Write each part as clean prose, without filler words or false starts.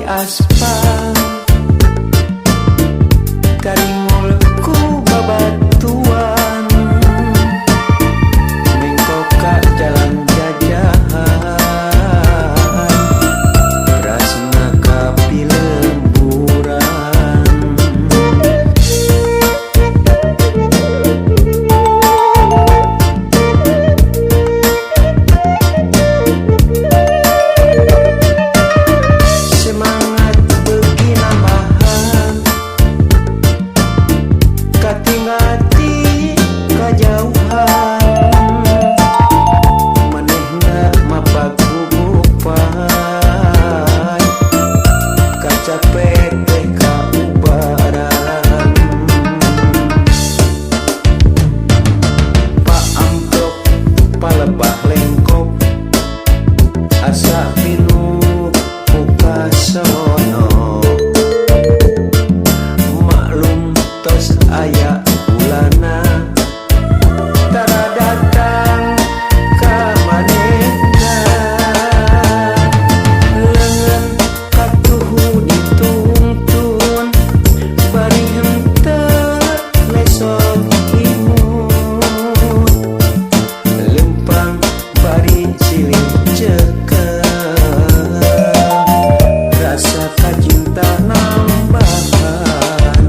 aspal karingulku babatuan mengkoka jalan jajahan rasna kapi lemburan semangat begi nambahan katingati kajauhan manehna mapagugupan kacapek teh kaubaran paamprok palebah lengkop asa pinu kasono maklum tos aya bulana tara datang ka manehna leungeun katuhu ditungtun bari henteu lesot imut lempang bari silih cekel rasa cinta nambahan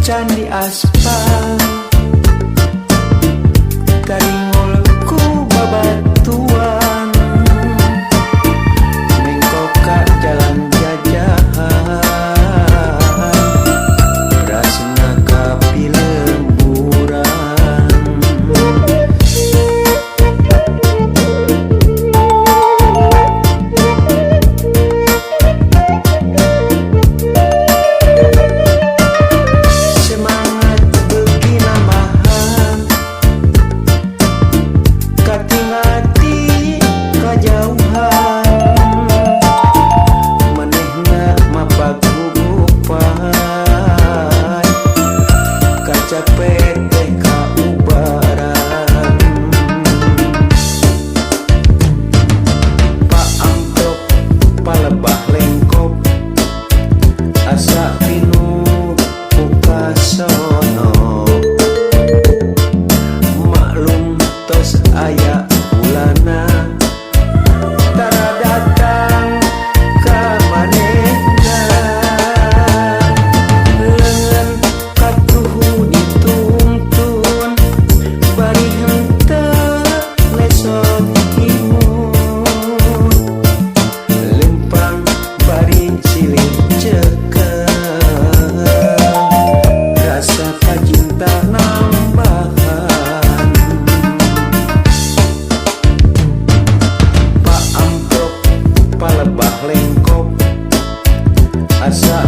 candi aspal karingulku babatuan mengkoka jalan jajahan rasna kapi lemburan capek teh kaubaran paamprok palebah lengkop asa pinu kasono maklum tos aya bulana tara datang ka manehna leungeun katuhu ditungtun bari henteu lesot imut lempang bari silih cekel rasa cinta nambahan paamprok palebah lengkop asa